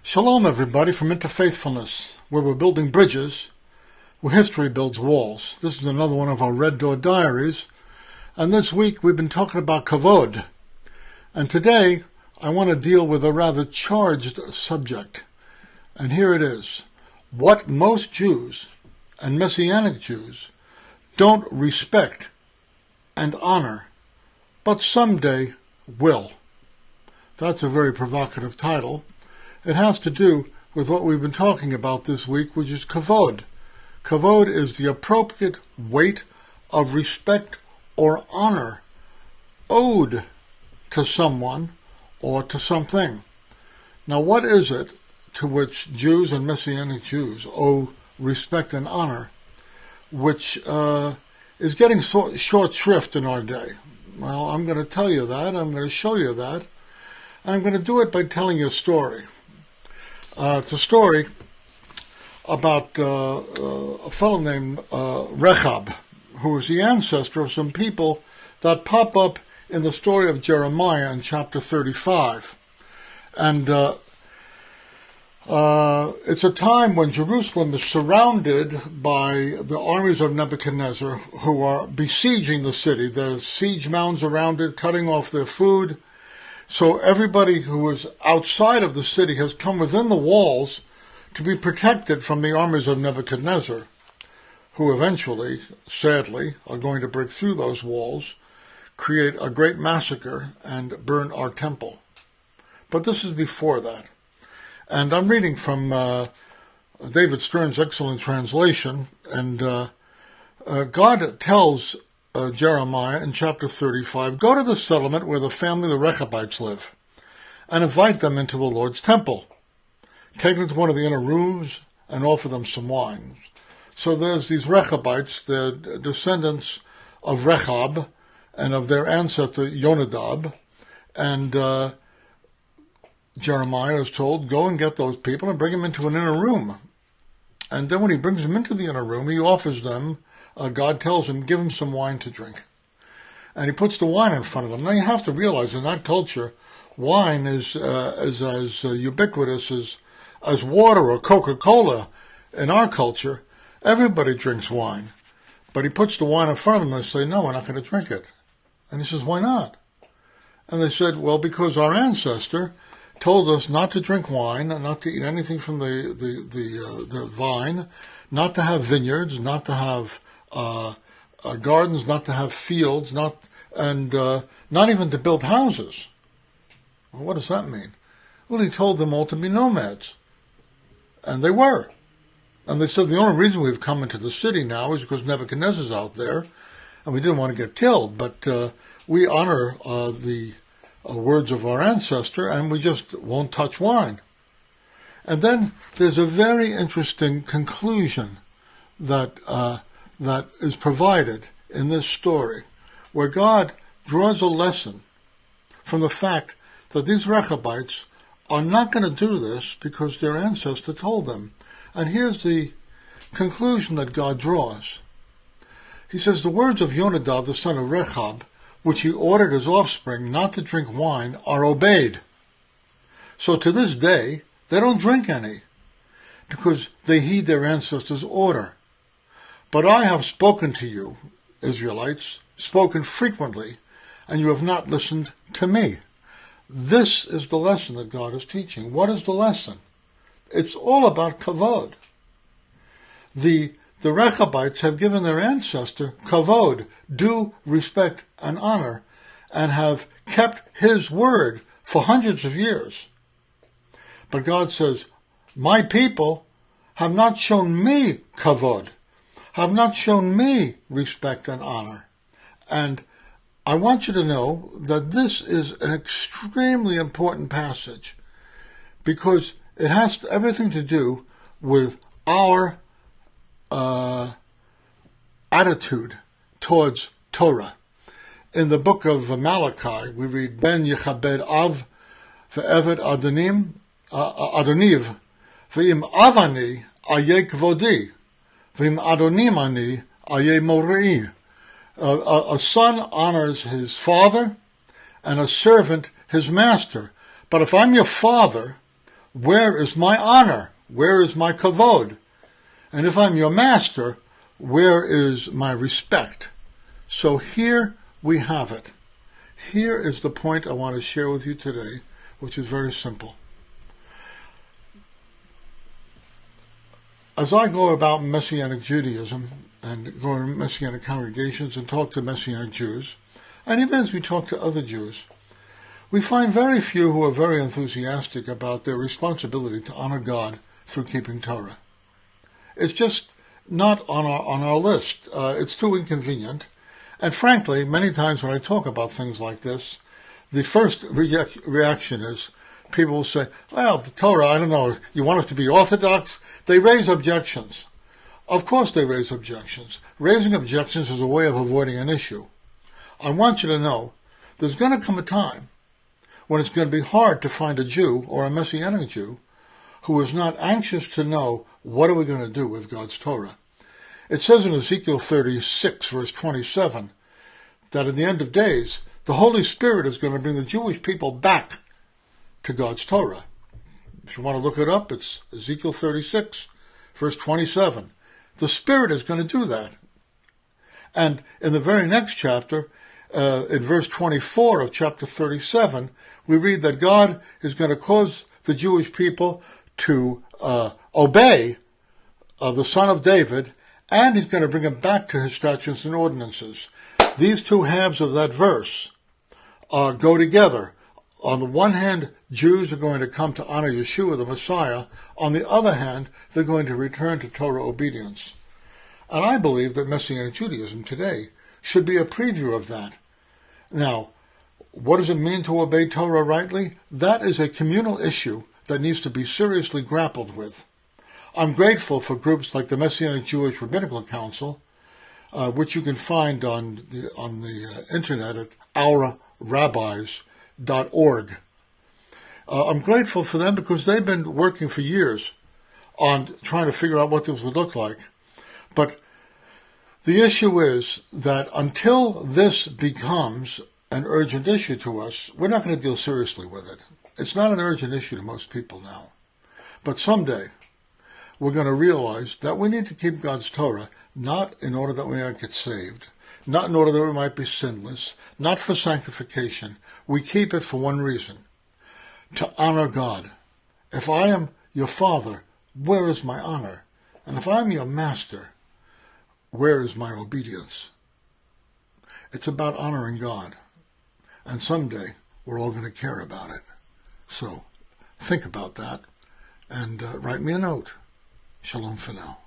Shalom, everybody, from Interfaithfulness, where we're building bridges, where history builds walls. This is another one of our Red Door Diaries, and this week we've been talking about Kavod. And today I want to deal with a rather charged subject, and here it is. What most Jews and Messianic Jews don't respect and honor, but someday will. That's a very provocative title. It has to do with what we've been talking about this week, which is Kavod. Kavod is the appropriate weight of respect or honor owed to someone or to something. Now, what is it to which Jews and Messianic Jews owe respect and honor, which is getting short shrift in our day? Well, I'm going to tell you that. I'm going to show you that. And I'm going to do it by telling you a story. It's a story about a fellow named Rechab, who is the ancestor of some people that pop up in the story of Jeremiah in chapter 35. And it's a time when Jerusalem is surrounded by the armies of Nebuchadnezzar, who are besieging the city. There's siege mounds around it, cutting off their food. So everybody who is outside of the city has come within the walls to be protected from the armies of Nebuchadnezzar, who eventually, sadly, are going to break through those walls, create a great massacre, and burn our temple. But this is before that. And I'm reading from David Stern's excellent translation, and God tells Jeremiah in chapter 35, go to the settlement where the family of the Rechabites live, and invite them into the Lord's temple. Take them to one of the inner rooms and offer them some wine. So there's these Rechabites, they're descendants of Rechab and of their ancestor Yonadab, and Jeremiah is told, go and get those people and bring them into an inner room. And then when he brings them into the inner room, he offers them, God tells him, give him some wine to drink. And he puts the wine in front of them. Now you have to realize in that culture, wine is as ubiquitous as water or Coca-Cola. In our culture, everybody drinks wine. But he puts the wine in front of them and they say, no, we're not going to drink it. And he says, why not? And they said, well, because our ancestor told us not to drink wine, not to eat anything from the vine, not to have vineyards, not to have gardens, not to have fields, not even to build houses. Well, what does that mean? Well, he told them all to be nomads. And they were. And they said the only reason we've come into the city now is because Nebuchadnezzar's out there, and we didn't want to get killed, but we honor the words of our ancestor, and we just won't touch wine. And then there's a very interesting conclusion that is provided in this story, where God draws a lesson from the fact that these Rechabites are not going to do this because their ancestor told them. And here's the conclusion that God draws. He says, the words of Yonadab, the son of Rechab, which he ordered his offspring not to drink wine, are obeyed. So to this day, they don't drink any, because they heed their ancestors' order. But I have spoken to you, Israelites, spoken frequently, and you have not listened to me. This is the lesson that God is teaching. What is the lesson? It's all about Kavod. The Rechabites have given their ancestor Kavod, due respect and honor, and have kept his word for hundreds of years. But God says, my people have not shown me Kavod, have not shown me respect and honor. And I want you to know that this is an extremely important passage, because it has everything to do with our attitude towards Torah. In the book of Malachi, we read, Ben Yechabed Av ve'eved Adoniv ve'im Avani ayeh Kvodi ve'im Adonim ani ayeh Morei. A son honors his father, and a servant his master. But if I'm your father, where is my honor? Where is my kavod? And if I'm your master, where is my respect? So here we have it. Here is the point I want to share with you today, which is very simple. As I go about Messianic Judaism and go to Messianic congregations and talk to Messianic Jews, and even as we talk to other Jews, we find very few who are very enthusiastic about their responsibility to honor God through keeping Torah. It's just not on our list. It's too inconvenient. And frankly, many times when I talk about things like this, the first reaction is people will say, well, the Torah, I don't know, you want us to be orthodox? They raise objections. Of course they raise objections. Raising objections is a way of avoiding an issue. I want you to know there's going to come a time when it's going to be hard to find a Jew or a Messianic Jew who is not anxious to know what are we going to do with God's Torah. It says in Ezekiel 36, verse 27, that at the end of days, the Holy Spirit is going to bring the Jewish people back to God's Torah. If you want to look it up, it's Ezekiel 36, verse 27. The Spirit is going to do that. And in the very next chapter, in verse 24 of chapter 37, we read that God is going to cause the Jewish people to obey the Son of David, and he's going to bring them back to his statutes and ordinances. These two halves of that verse go together. On the one hand, Jews are going to come to honor Yeshua, the Messiah. On the other hand, they're going to return to Torah obedience. And I believe that Messianic Judaism today should be a preview of that. Now, what does it mean to obey Torah rightly? That is a communal issue that needs to be seriously grappled with. I'm grateful for groups like the Messianic Jewish Rabbinical Council, which you can find on the internet at ourrabbis.org. I'm grateful for them because they've been working for years on trying to figure out what this would look like. But the issue is that until this becomes an urgent issue to us, we're not going to deal seriously with it. It's not an urgent issue to most people now. But someday, we're going to realize that we need to keep God's Torah, not in order that we might get saved, not in order that we might be sinless, not for sanctification. We keep it for one reason, to honor God. If I am your father, where is my honor? And if I'm your master, where is my obedience? It's about honoring God. And someday, we're all going to care about it. So, think about that, and write me a note. Shalom for now.